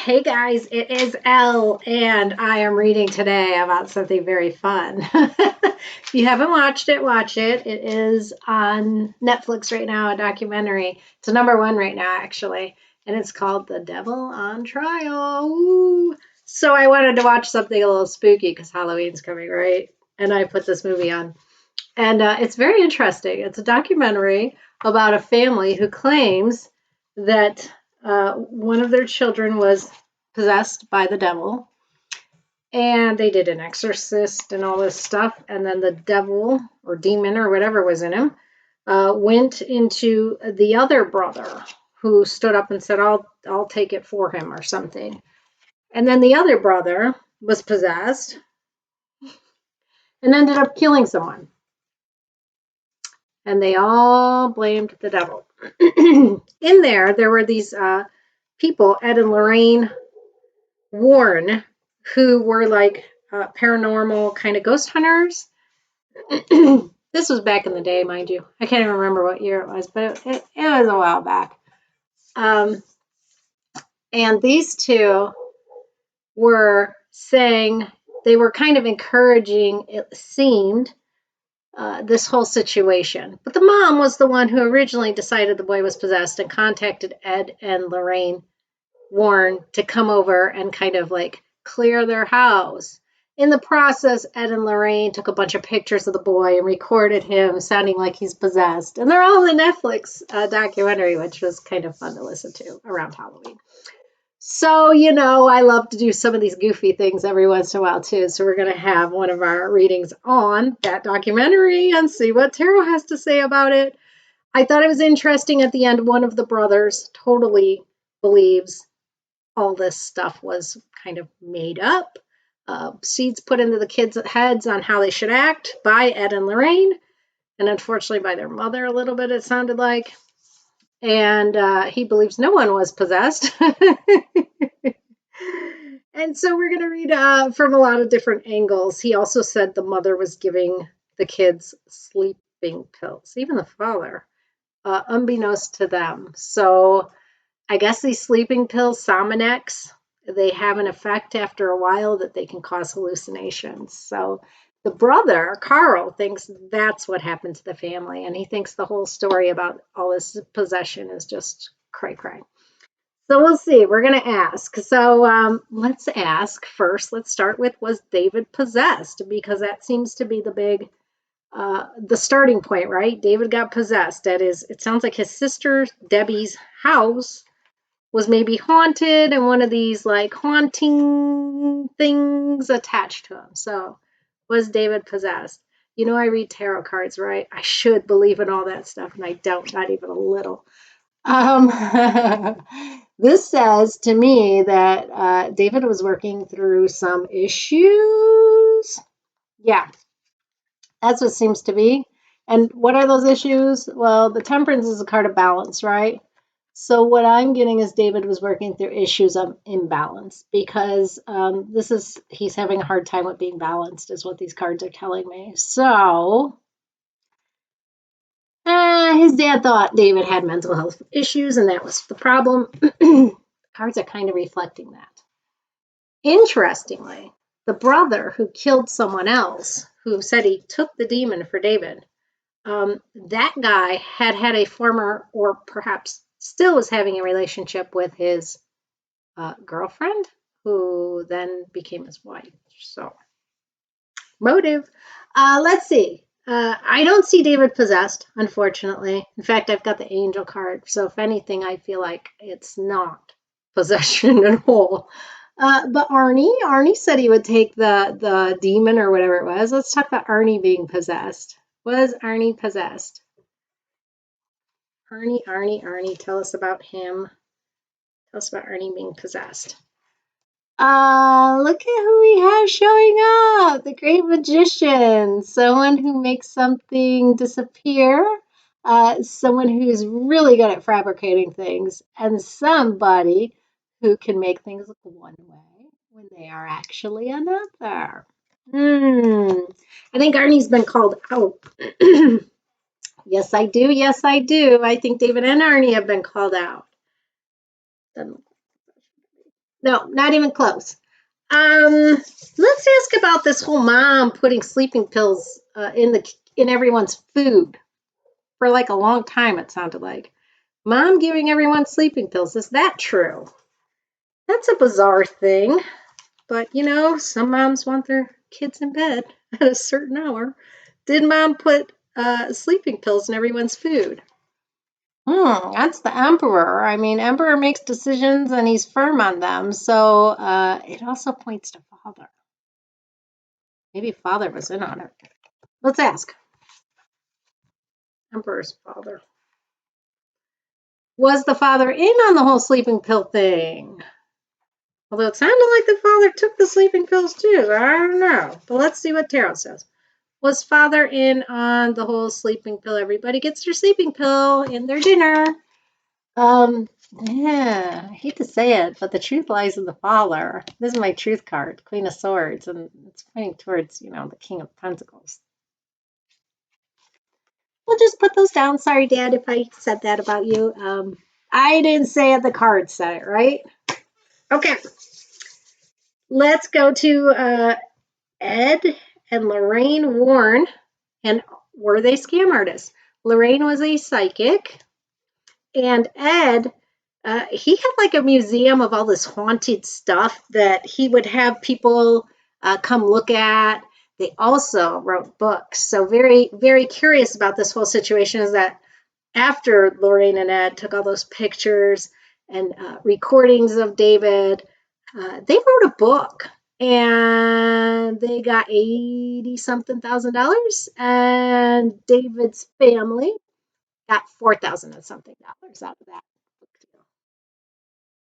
Hey guys, it is Elle, and I am reading today about something very fun. If you haven't watched it, watch it. It is on Netflix right now, a documentary. It's a number one right now, actually, and it's called The Devil on Trial. Ooh. So I wanted to watch something a little spooky because Halloween's coming, right? And I put this movie on, and it's very interesting. It's a documentary about a family who claims that one of their children was possessed by the devil, and they did an exorcist and all this stuff. And then the devil or demon or whatever was in him went into the other brother, who stood up and said, "I'll take it for him" or something. And then the other brother was possessed and ended up killing someone. And they all blamed the devil. In there were these people, Ed and Lorraine Warren, who were like paranormal kind of ghost hunters. This was back in the day, mind you. I can't even remember what year it was, but it was a while back. And these two were saying, they were kind of encouraging, it seemed, this whole situation. But the mom was the one who originally decided the boy was possessed and contacted Ed and Lorraine Warren to come over and kind of like clear their house. In the process, Ed and Lorraine took a bunch of pictures of the boy and recorded him sounding like he's possessed. And they're all in the Netflix documentary, which was kind of fun to listen to around Halloween. So, I love to do some of these goofy things every once in a while too. So we're going to have one of our readings on that documentary and see what Tarot has to say about it. I thought it was interesting at the end, one of the brothers totally believes all this stuff was kind of made up. Seeds put into the kids' heads on how they should act by Ed and Lorraine, and unfortunately by their mother a little bit, it sounded like. And he believes no one was possessed. And so we're going to read from a lot of different angles. He also said the mother was giving the kids sleeping pills, even the father, unbeknownst to them. So I guess these sleeping pills, Sominex, they have an effect after a while that they can cause hallucinations. So the brother, Carl, thinks that's what happened to the family. And he thinks the whole story about all this possession is just cray-cray. So we'll see. We're going to ask. So let's ask first. Let's start with, was David possessed? Because that seems to be the starting point, right? David got possessed. That is, it sounds like his sister Debbie's house was maybe haunted and one of these like haunting things attached to him. So was David possessed? I read tarot cards, right? I should believe in all that stuff, and I don't, not even a little. Um, this says to me that David was working through some issues. Yeah, that's what it seems to be. And what are those issues? Well, the Temperance is a card of balance, right? So what I'm getting is David was working through issues of imbalance, because he's having a hard time with being balanced, is what these cards are telling me. So his dad thought David had mental health issues, and that was the problem. Cards are kind of reflecting that. Interestingly, the brother who killed someone else, who said he took the demon for David, that guy had a former, or perhaps still was having a relationship with his girlfriend, who then became his wife. So, motive. Let's see. I don't see David possessed, unfortunately. In fact, I've got the angel card. So if anything, I feel like it's not possession at all. But Arnie said he would take the demon or whatever it was. Let's talk about Arnie being possessed. Was Arnie possessed? Arnie, tell us about him. Tell us about Arnie being possessed. Look at who we have showing up. The great magician. Someone who makes something disappear. Someone who's really good at fabricating things. And somebody who can make things look one way when they are actually another. I think Arnie's been called out. Yes, I do. Yes, I do. I think David and Arnie have been called out. No, not even close. Let's ask about this whole mom putting sleeping pills in everyone's food for like a long time. It sounded like mom giving everyone sleeping pills. Is that true? That's a bizarre thing, but some moms want their kids in bed at a certain hour. Did mom put sleeping pills in everyone's food? That's the emperor. I mean, emperor makes decisions and he's firm on them. So it also points to father. Maybe father was in on it. Let's ask. Emperor's father. Was the father in on the whole sleeping pill thing? Although it sounded like the father took the sleeping pills too. So I don't know. But let's see what tarot says. Was father in on the whole sleeping pill? Everybody gets their sleeping pill in their dinner. Yeah, I hate to say it, but the truth lies in the father. This is my truth card, Queen of Swords, and it's pointing towards, the King of Pentacles. We'll just put those down. Sorry, Dad, if I said that about you. I didn't say it, the card said it, right? Okay. Let's go to Ed and Lorraine Warren. And were they scam artists? Lorraine was a psychic, and Ed, he had like a museum of all this haunted stuff that he would have people come look at. They also wrote books. So very, very curious about this whole situation is that after Lorraine and Ed took all those pictures and recordings of David, they wrote a book and they got 80 something thousand dollars, and David's family got 4,000 and something dollars out of that book deal.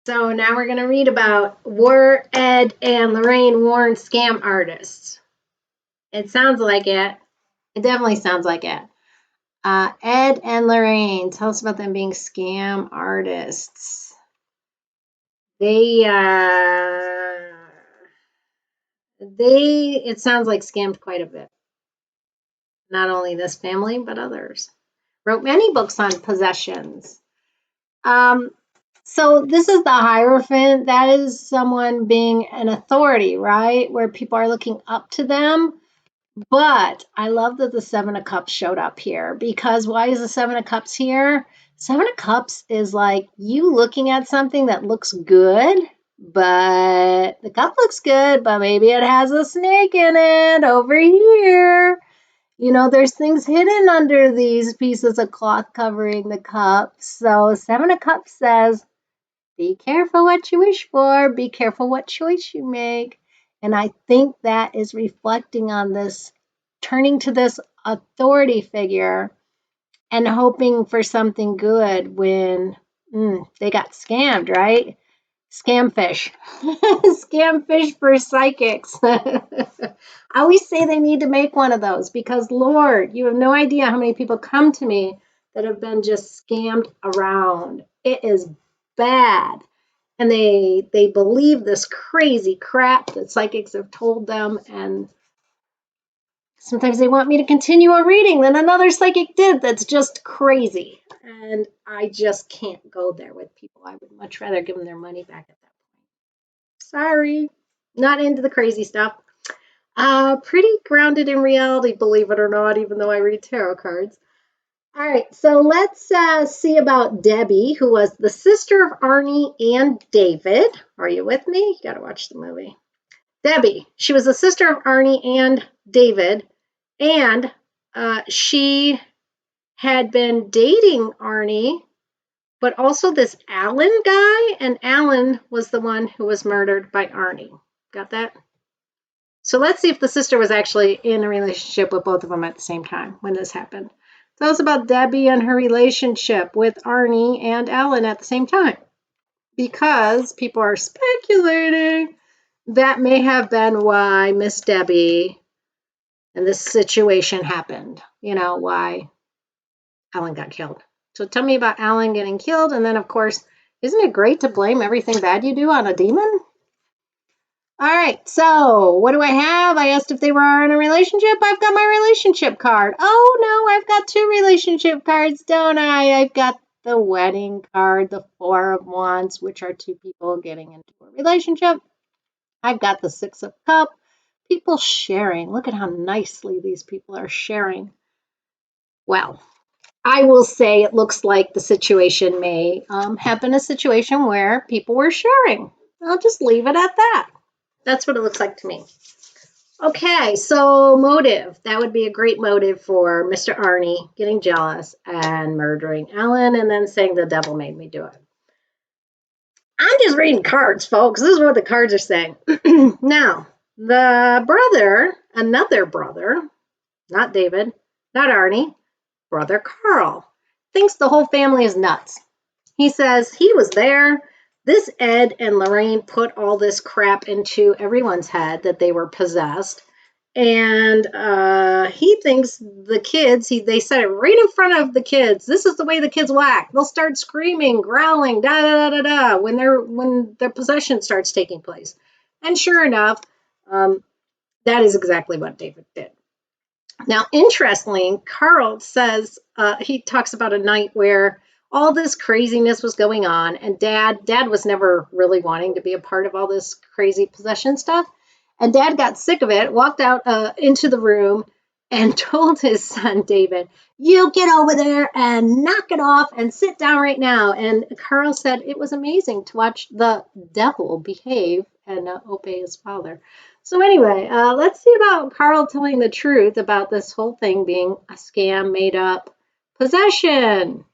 So now we're going to read about were Ed and Lorraine Warren scam artists. It sounds like it. It definitely sounds like it. Ed and Lorraine, tell us about them being scam artists. It sounds like scammed quite a bit. Not only this family, but others. Wrote many books on possessions. So this is the Hierophant. That is someone being an authority, right? Where people are looking up to them. But I love that the Seven of Cups showed up here, because why is the Seven of Cups here? Seven of Cups is like you looking at something that looks good, but the cup looks good, but maybe it has a snake in it over here. There's things hidden under these pieces of cloth covering the cups. So Seven of Cups says, be careful what you wish for. Be careful what choice you make. And I think that is reflecting on this, turning to this authority figure and hoping for something good when they got scammed, right? Scamfish. Scamfish for psychics. I always say they need to make one of those because, Lord, you have no idea how many people come to me that have been just scammed around. It is bad. And they believe this crazy crap that psychics have told them, and sometimes they want me to continue a reading that another psychic did that's just crazy. And I just can't go there with people. I would much rather give them their money back at that point. Sorry, not into the crazy stuff. Pretty grounded in reality, believe it or not, even though I read tarot cards. All right, so let's see about Debbie, who was the sister of Arne and David. Are you with me? You got to watch the movie. Debbie, she was the sister of Arne and David, and she had been dating Arne, but also this Alan guy, and Alan was the one who was murdered by Arne. Got that? So let's see if the sister was actually in a relationship with both of them at the same time when this happened. Tell us about Debbie and her relationship with Arne and Alan at the same time, because people are speculating that may have been why Miss Debbie and this situation happened. Why Alan got killed. So tell me about Alan getting killed, and then, of course, isn't it great to blame everything bad you do on a demon? All right, so what do I have? I asked if they were in a relationship. I've got my relationship card. Oh, no, I've got two relationship cards, don't I? I've got the wedding card, the Four of Wands, which are two people getting into a relationship. I've got the Six of Cups, people sharing. Look at how nicely these people are sharing. Well, I will say it looks like the situation may have been a situation where people were sharing. I'll just leave it at that. That's what it looks like to me. Okay, so motive. That would be a great motive for Mr. Arne getting jealous and murdering Ellen and then saying the devil made me do it. I'm just reading cards, folks. This is what the cards are saying. Now, the brother, another brother, not David, not Arne, brother Carl, thinks the whole family is nuts. He says he was there. This Ed and Lorraine put all this crap into everyone's head that they were possessed. And he thinks the kids, they said it right in front of the kids. This is the way the kids whack. They'll start screaming, growling, da da da da da, when their possession starts taking place. And sure enough, that is exactly what David did. Now, interestingly, Carl says he talks about a night where all this craziness was going on, and Dad was never really wanting to be a part of all this crazy possession stuff. And Dad got sick of it, walked out into the room, and told his son David, "You get over there and knock it off and sit down right now." And Carl said it was amazing to watch the devil behave and obey his father. So anyway, let's see about Carl telling the truth about this whole thing being a scam, made up possession.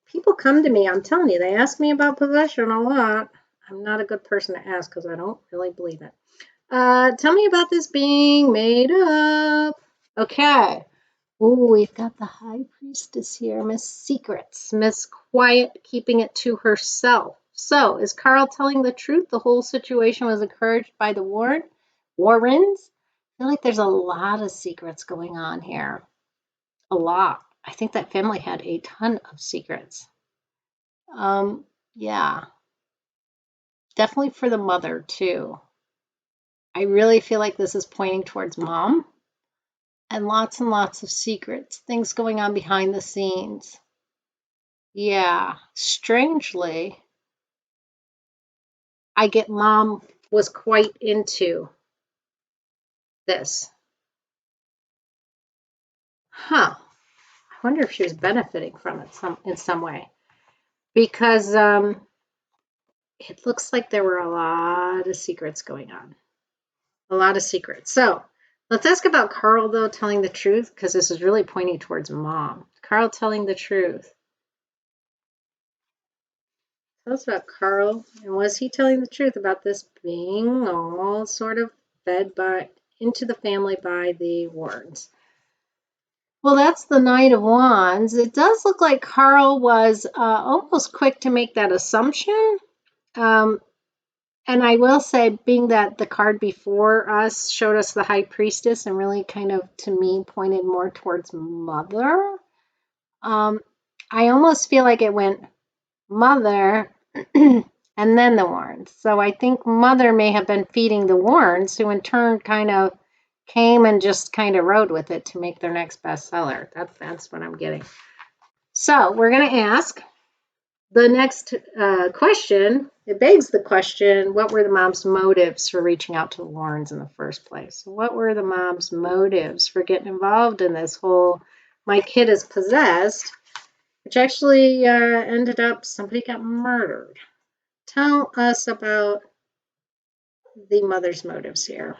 People come to me, I'm telling you, they ask me about possession a lot. I'm not a good person to ask because I don't really believe it. Tell me about this being made up. Okay. Oh, we've got the High Priestess here, Miss Secrets, Miss Quiet, keeping it to herself. So, is Carl telling the truth? The whole situation was encouraged by the Warrens? I feel like there's a lot of secrets going on here. A lot. I think that family had a ton of secrets. Yeah. Definitely for the mother, too. I really feel like this is pointing towards mom. And lots of secrets, things going on behind the scenes. Yeah, strangely, I get mom was quite into this. Huh. I wonder if she was benefiting from it in some way. Because it looks like there were a lot of secrets going on. A lot of secrets. So let's ask about Carl, though, telling the truth, because this is really pointing towards mom. Carl telling the truth. Tell us about Carl, and was he telling the truth about this being all sort of fed into the family by the Warrens? Well, that's the Knight of Wands. It does look like Carl was almost quick to make that assumption. And I will say, being that the card before us showed us the High Priestess and really kind of, to me, pointed more towards mother, I almost feel like it went mother and then the Warrens. So I think mother may have been feeding the Warrens, who in turn kind of came and just kind of rode with it to make their next bestseller. That's what I'm getting. So we're going to ask the next question. It begs the question, what were the mom's motives for reaching out to the Warrens in the first place? What were the mom's motives for getting involved in this whole, my kid is possessed, which actually ended up somebody got murdered. Tell us about the mother's motives here.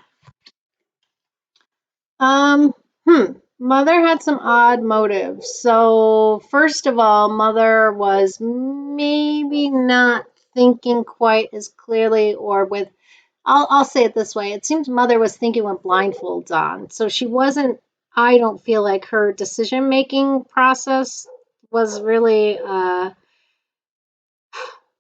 Mother had some odd motives. So first of all, mother was maybe not thinking quite as clearly, or with, I'll say it this way. It seems mother was thinking with blindfolds on. So she wasn't, I don't feel like her decision-making process was really,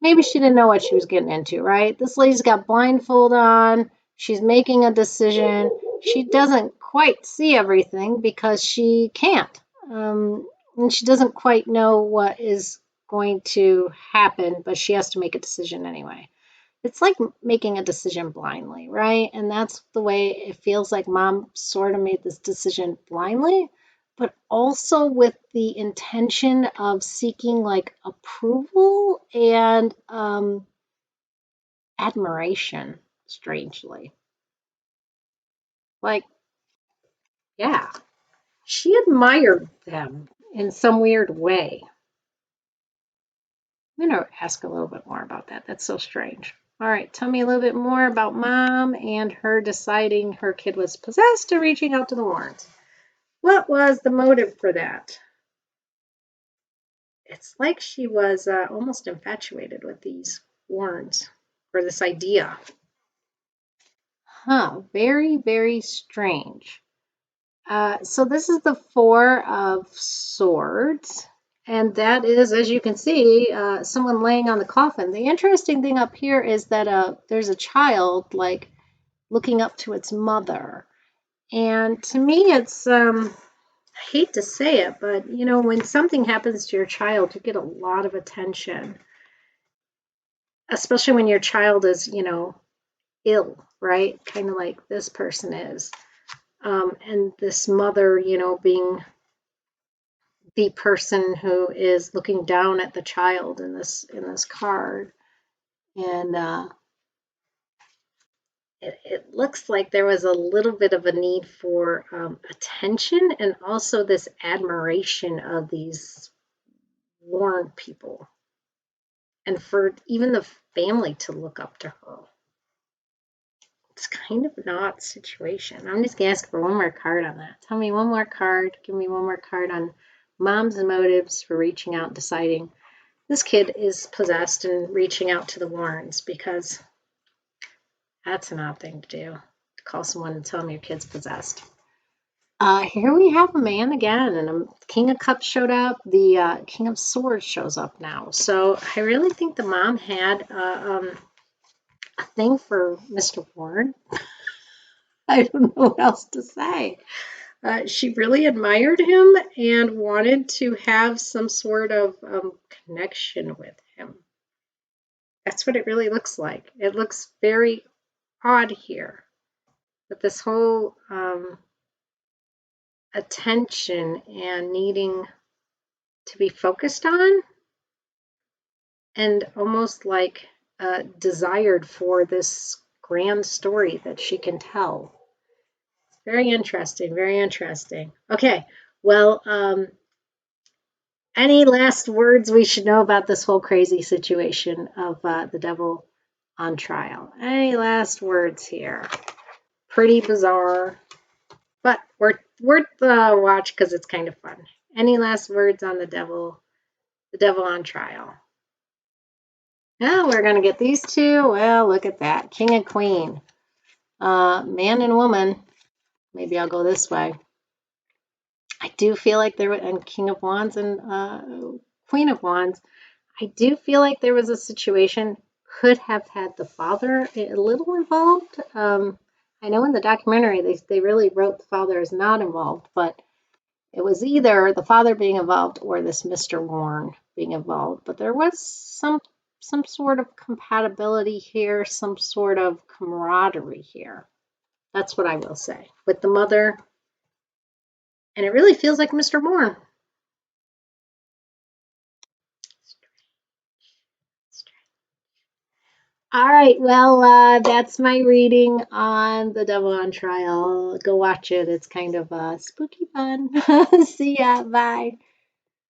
maybe she didn't know what she was getting into, right? This lady's got blindfold on. She's making a decision. She doesn't quite see everything because she can't. And she doesn't quite know what is going to happen, but she has to make a decision anyway. It's like making a decision blindly, right? And that's the way it feels like mom sort of made this decision blindly. but also with the intention of seeking like approval and admiration, strangely. Like, yeah, she admired them in some weird way. I'm going to ask a little bit more about that. That's so strange. All right, tell me a little bit more about mom and her deciding her kid was possessed or reaching out to the Warrens. What was the motive for that? It's like she was almost infatuated with these Warrens or this idea. Huh, very, very strange. So this is the Four of Swords. And that is, as you can see, someone laying on the coffin. The interesting thing up here is that there's a child, like, looking up to its mother. And to me, it's, I hate to say it, but, you know, when something happens to your child, you get a lot of attention, especially when your child is, you know, ill, right? Kind of like this person is. And this mother, you know, being the person who is looking down at the child in this card, and it looks like there was a little bit of a need for attention and also this admiration of these Warren people, and for even the family to look up to her. It's kind of an odd situation. I'm just gonna ask for one more card on that. Tell me one more card. Give me one more card on mom's motives for reaching out and deciding this kid is possessed and reaching out to the Warrens, because that's an odd thing to do, to call someone and tell them your kid's possessed. Here we have a man again, and a King of Cups showed up. The King of Swords shows up now. So I really think the mom had a thing for Mr. Warren. I don't know what else to say. She really admired him and wanted to have some sort of connection with him. That's what it really looks like. It looks very odd here, but this whole attention and needing to be focused on, and almost like desired for this grand story that she can tell. Very interesting, very interesting. Okay, well, any last words we should know about this whole crazy situation of the devil on trial? Any last words here? Pretty bizarre, but worth the watch because it's kind of fun. Any last words on the devil on trial? Now we're gonna get these two. Well, look at that, king and queen, man and woman. Maybe I'll go this way. I do feel like there was, and King of Wands and Queen of Wands. I do feel like there was a situation, could have had the father a little involved. I know in the documentary they really wrote the father is not involved, but it was either the father being involved or this Mr. Warren being involved. But there was some sort of compatibility here, some sort of camaraderie here. That's what I will say with the mother. And it really feels like Mr. Warren. All right, well, that's my reading on The Devil on Trial. Go watch it. It's kind of spooky fun. See ya. Bye.